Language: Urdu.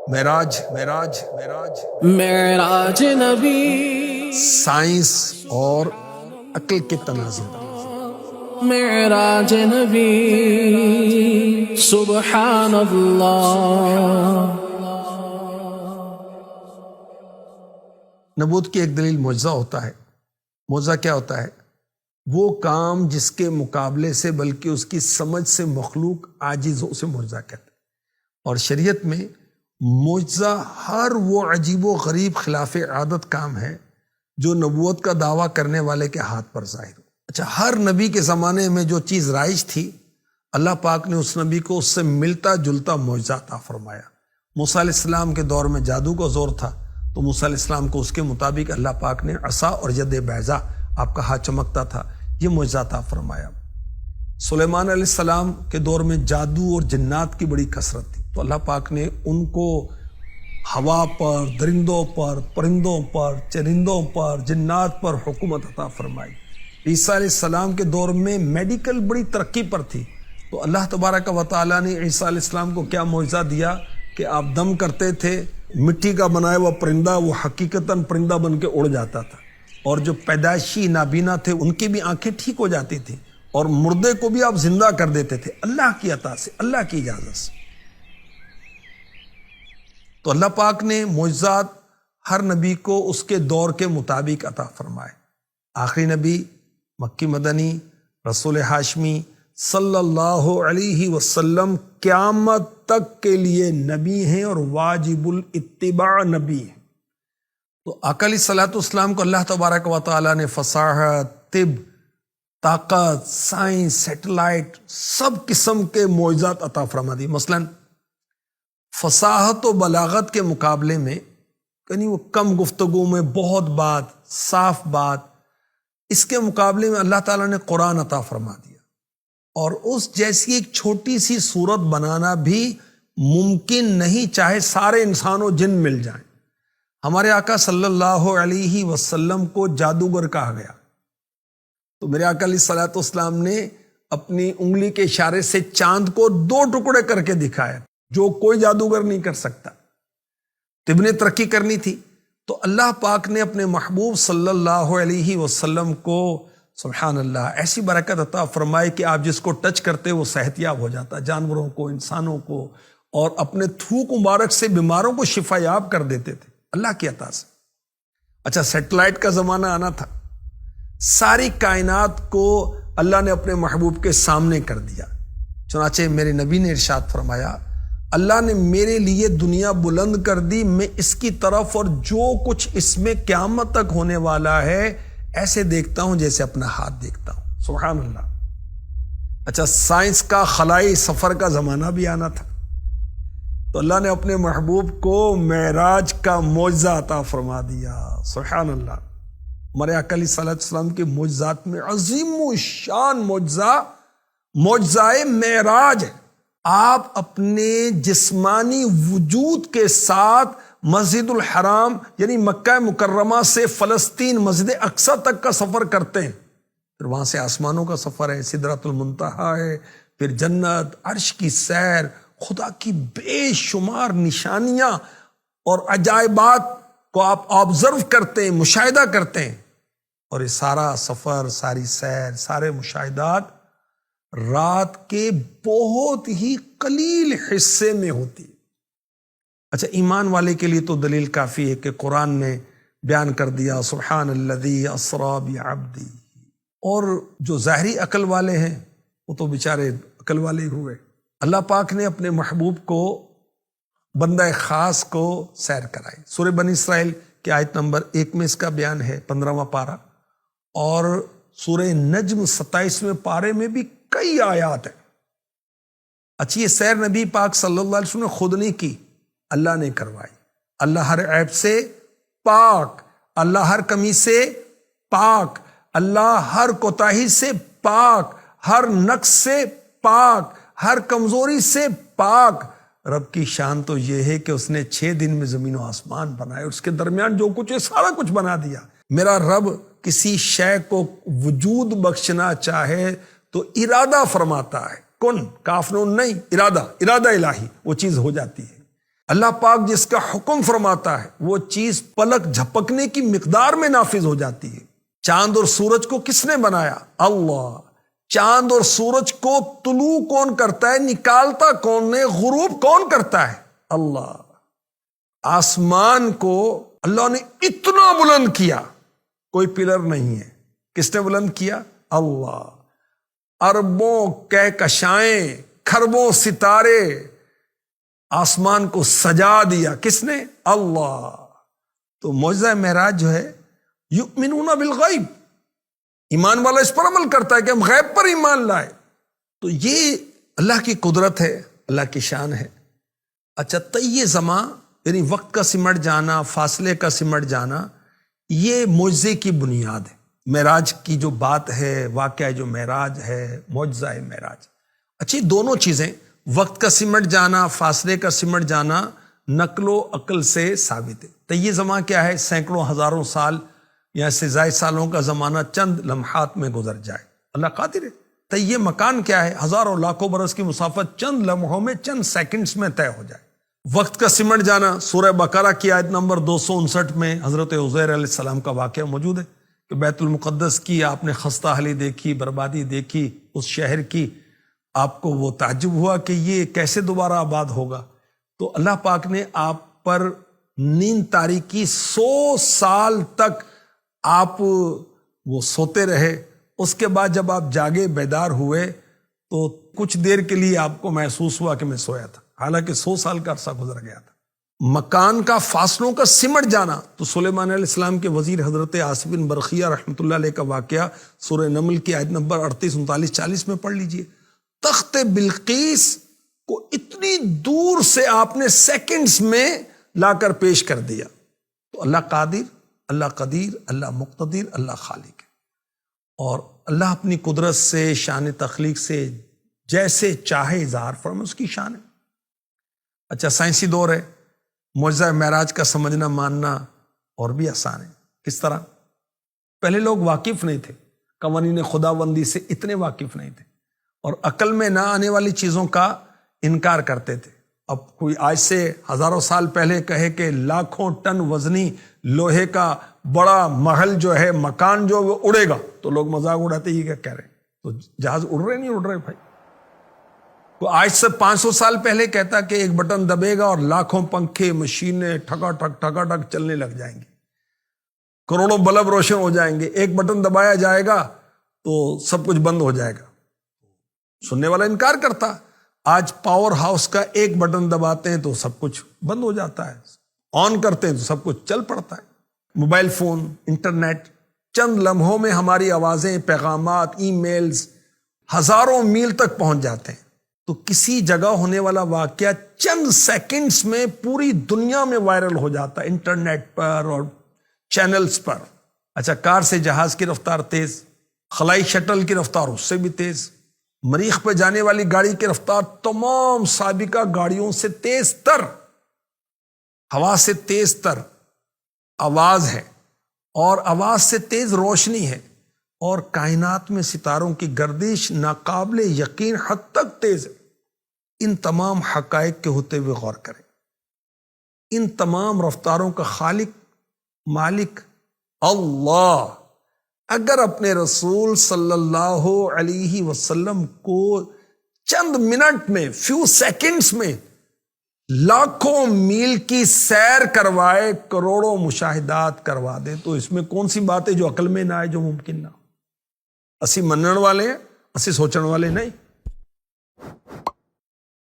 معراج معراج نبی، سائنس اور عقل کے تناظر۔ معراج نبی، سبحان اللہ۔ نبوت کی ایک دلیل معجزہ ہوتا ہے۔ معجزہ کیا ہوتا ہے؟ وہ کام جس کے مقابلے سے بلکہ اس کی سمجھ سے مخلوق عاجز ہو، اسے معجزہ کہتے ہیں۔ اور شریعت میں معجزہ ہر وہ عجیب و غریب خلاف عادت کام ہے جو نبوت کا دعویٰ کرنے والے کے ہاتھ پر ظاہر ہو۔ اچھا، ہر نبی کے زمانے میں جو چیز رائج تھی، اللہ پاک نے اس نبی کو اس سے ملتا جلتا معجزہ عطا فرمایا۔ موسیٰ علیہ السلام کے دور میں جادو کا زور تھا، تو موسیٰ علیہ السلام کو اس کے مطابق اللہ پاک نے عصا اور ید بیضا، آپ کا ہاتھ چمکتا تھا، یہ معجزہ عطا فرمایا۔ سلیمان علیہ السلام کے دور میں جادو اور جنات کی بڑی کثرت تھی، تو اللہ پاک نے ان کو ہوا پر، درندوں پر، پرندوں پر، چرندوں پر، جنات پر حکومت عطا فرمائی۔ عیسیٰ علیہ السلام کے دور میں میڈیکل بڑی ترقی پر تھی، تو اللہ تبارک و تعالیٰ نے عیسیٰ علیہ السلام کو کیا معجزہ دیا کہ آپ دم کرتے تھے، مٹی کا بنایا ہوا پرندہ وہ حقیقتاً پرندہ بن کے اڑ جاتا تھا، اور جو پیدائشی نابینا تھے ان کی بھی آنکھیں ٹھیک ہو جاتی تھیں، اور مردے کو بھی آپ زندہ کر دیتے تھے، اللہ کی عطا سے، اللہ کی اجازت سے۔ تو اللہ پاک نے معجزات ہر نبی کو اس کے دور کے مطابق عطا فرمائے۔ آخری نبی مکی مدنی رسول ہاشمی صلی اللہ علیہ وسلم قیامت تک کے لیے نبی ہیں اور واجب الاتباع نبی ہیں۔ تو آقا علیہ الصلوۃ والسلام کو اللہ تبارک و تعالیٰ نے فصاحت، طب، طاقت، سائنس، سیٹلائٹ، سب قسم کے معجزات عطا فرما دی۔ مثلاً فصاحت و بلاغت کے مقابلے میں، یعنی وہ کم گفتگو میں بہت بات، صاف بات، اس کے مقابلے میں اللہ تعالیٰ نے قرآن عطا فرما دیا، اور اس جیسی ایک چھوٹی سی صورت بنانا بھی ممکن نہیں چاہے سارے انسان و جن مل جائیں۔ ہمارے آقا صلی اللہ علیہ وسلم کو جادوگر کہا گیا، تو میرے آقا علیہ الصلوۃ والسلام نے اپنی انگلی کے اشارے سے چاند کو 2 ٹکڑے کر کے دکھایا، جو کوئی جادوگر نہیں کر سکتا۔ طب نے ترقی کرنی تھی، تو اللہ پاک نے اپنے محبوب صلی اللہ علیہ وسلم کو سبحان اللہ ایسی برکت عطا فرمائی کہ آپ جس کو ٹچ کرتے وہ صحت یاب ہو جاتا، جانوروں کو، انسانوں کو، اور اپنے تھوک مبارک سے بیماروں کو شفا یاب کر دیتے تھے اللہ کی عطا سے۔ اچھا، سیٹلائٹ کا زمانہ آنا تھا، ساری کائنات کو اللہ نے اپنے محبوب کے سامنے کر دیا۔ چنانچہ میرے نبی نے ارشاد فرمایا، اللہ نے میرے لیے دنیا بلند کر دی، میں اس کی طرف اور جو کچھ اس میں قیامت تک ہونے والا ہے ایسے دیکھتا ہوں جیسے اپنا ہاتھ دیکھتا ہوں۔ سبحان اللہ۔ اچھا، سائنس کا خلائی سفر کا زمانہ بھی آنا تھا، تو اللہ نے اپنے محبوب کو معراج کا معجزہ عطا فرما دیا۔ سبحان اللہ۔ ہمارے آقا علیہ الصلوۃ والسلام کے معجزات میں عظیم و شان معجزہ معراج ہے۔ آپ اپنے جسمانی وجود کے ساتھ مسجد الحرام یعنی مکہ مکرمہ سے فلسطین مسجد اقصی تک کا سفر کرتے ہیں، پھر وہاں سے آسمانوں کا سفر ہے، سدرۃ المنتہا ہے، پھر جنت، عرش کی سیر، خدا کی بے شمار نشانیاں اور عجائبات کو آپ آبزرو کرتے ہیں، مشاہدہ کرتے ہیں، اور یہ سارا سفر، ساری سیر، سارے مشاہدات رات کے بہت ہی قلیل حصے میں ہوتی ہے۔ اچھا، ایمان والے کے لیے تو دلیل کافی ہے کہ قرآن نے بیان کر دیا سبحان الذی اسری بعبدہ، اور جو ظاہری عقل والے ہیں وہ تو بیچارے عقل والے ہوئے۔ اللہ پاک نے اپنے محبوب کو، بندہ خاص کو سیر کرائی۔ سورہ بنی اسرائیل کی آیت نمبر 1 میں اس کا بیان ہے، 15واں پارہ، اور سورہ نجم 27ویں پارے میں بھی کئی آیات ہیں۔ اچھی، یہ سیر نبی پاک صلی اللہ علیہ وسلم نے خود نہیں کی، اللہ نے کروائی۔ اللہ ہر عیب سے پاک، اللہ ہر کمی سے پاک، اللہ ہر کوتاہی سے پاک، ہر نقص سے پاک، ہر کمزوری سے پاک۔ رب کی شان تو یہ ہے کہ اس نے 6 دن میں زمین و آسمان بنائے، اس کے درمیان جو کچھ ہے سارا کچھ بنا دیا۔ میرا رب کسی شے کو وجود بخشنا چاہے تو ارادہ فرماتا ہے، کن، کاف نون نہیں، ارادہ الہی، وہ چیز ہو جاتی ہے۔ اللہ پاک جس کا حکم فرماتا ہے وہ چیز پلک جھپکنے کی مقدار میں نافذ ہو جاتی ہے۔ چاند اور سورج کو کس نے بنایا؟ اللہ۔ چاند اور سورج کو طلوع کون کرتا ہے، نکالتا کون ہے، غروب کون کرتا ہے؟ اللہ۔ آسمان کو اللہ نے اتنا بلند کیا، کوئی پلر نہیں ہے، کس نے بلند کیا؟ اللہ۔ اربوں کہکشائیں، کھربوں ستارے، آسمان کو سجا دیا، کس نے؟ اللہ۔ تو معجزہ معراج جو ہے، یؤمنون بالغیب، ایمان والا اس پر عمل کرتا ہے کہ ہم غیب پر ایمان لائے۔ تو یہ اللہ کی قدرت ہے، اللہ کی شان ہے۔ اچھا، طی زمان یعنی وقت کا سمٹ جانا، فاصلے کا سمٹ جانا، یہ معجزے کی بنیاد ہے۔ معراج کی جو بات ہے، واقعہ جو معراج ہے، معجزہ معراج۔ اچھی دونوں چیزیں، وقت کا سمٹ جانا، فاصلے کا سمٹ جانا، نقل و عقل سے ثابت ہے۔ طی زمان کیا ہے؟ سینکڑوں ہزاروں سال یا سے زائد سالوں کا زمانہ چند لمحات میں گزر جائے، اللہ قادر ہے۔ طی مکان کیا ہے؟ ہزاروں لاکھوں برس کی مسافت چند لمحوں میں، چند سیکنڈز میں طے ہو جائے۔ وقت کا سمٹ جانا، سورہ بقرہ کی آیت نمبر 259 میں حضرت عزیر علیہ السلام کا واقعہ موجود ہے کہ بیت المقدس کی آپ نے خستہ حالی دیکھی، بربادی دیکھی اس شہر کی، آپ کو وہ تعجب ہوا کہ یہ کیسے دوبارہ آباد ہوگا۔ تو اللہ پاک نے آپ پر نیند طاری کی، 100 سال تک آپ وہ سوتے رہے۔ اس کے بعد جب آپ جاگے، بیدار ہوئے، تو کچھ دیر کے لیے آپ کو محسوس ہوا کہ میں سویا تھا، حالانکہ 100 سال کا عرصہ گزر گیا تھا۔ مکان کا فاصلوں کا سمٹ جانا، تو سلیمان علیہ السلام کے وزیر حضرت آصف بن برقیہ رحمۃ اللہ علیہ کا واقعہ سورہ نمل کی آیت نمبر 38، 39، 40 میں پڑھ لیجئے۔ تخت بلقیس کو اتنی دور سے آپ نے سیکنڈز میں لا کر پیش کر دیا۔ تو اللہ قادر، اللہ قدیر، اللہ مقتدر، اللہ خالق ہے، اور اللہ اپنی قدرت سے، شان تخلیق سے جیسے چاہے اظہار فرمائے، اس کی شان ہے۔ اچھا، سائنسی دور ہے، معجزہ معراج کا سمجھنا ماننا اور بھی آسان ہے۔ کس طرح؟ پہلے لوگ واقف نہیں تھے، قوانین خداوندی سے اتنے واقف نہیں تھے، اور عقل میں نہ آنے والی چیزوں کا انکار کرتے تھے۔ اب کوئی آج سے ہزاروں سال پہلے کہے کہ لاکھوں ٹن وزنی لوہے کا بڑا محل جو ہے، مکان جو وہ اڑے گا، تو لوگ مذاق اڑاتے ہی کیا کہہ رہے ہیں، تو جہاز اڑ رہے نہیں اڑ رہے بھائی۔ تو آج سے 500 سال پہلے کہتا کہ ایک بٹن دبے گا اور لاکھوں پنکھے، مشینیں ٹھکا ٹھک چلنے لگ جائیں گے، کروڑوں بلب روشن ہو جائیں گے، ایک بٹن دبایا جائے گا تو سب کچھ بند ہو جائے گا۔ سننے والا انکار کرتا۔ آج پاور ہاؤس کا ایک بٹن دباتے ہیں تو سب کچھ بند ہو جاتا ہے، آن کرتے ہیں تو سب کچھ چل پڑتا ہے۔ موبائل فون، انٹرنیٹ، چند لمحوں میں ہماری آوازیں، پیغامات، ای میلز ہزاروں میل تک پہنچ جاتے ہیں۔ تو کسی جگہ ہونے والا واقعہ چند سیکنڈز میں پوری دنیا میں وائرل ہو جاتا ہے، انٹرنیٹ پر اور چینلز پر۔ اچھا، کار سے جہاز کی رفتار تیز، خلائی شٹل کی رفتار اس سے بھی تیز، مریخ پہ جانے والی گاڑی کی رفتار تمام سابقہ گاڑیوں سے تیز تر، ہوا سے تیز تر آواز ہے، اور آواز سے تیز روشنی ہے، اور کائنات میں ستاروں کی گردش ناقابل یقین حد تک تیز ہے۔ ان تمام حقائق کے ہوتے ہوئے غور کریں، ان تمام رفتاروں کا خالق، مالک اللہ اگر اپنے رسول صلی اللہ علیہ وسلم کو چند منٹ میں، فیو سیکنڈز میں لاکھوں میل کی سیر کروائے، کروڑوں مشاہدات کروا دے، تو اس میں کون سی بات ہے جو عقل میں نہ آئے، جو ممکن نہ ہو؟ اسی منن والے ہیں، اسی سوچن والے نہیں۔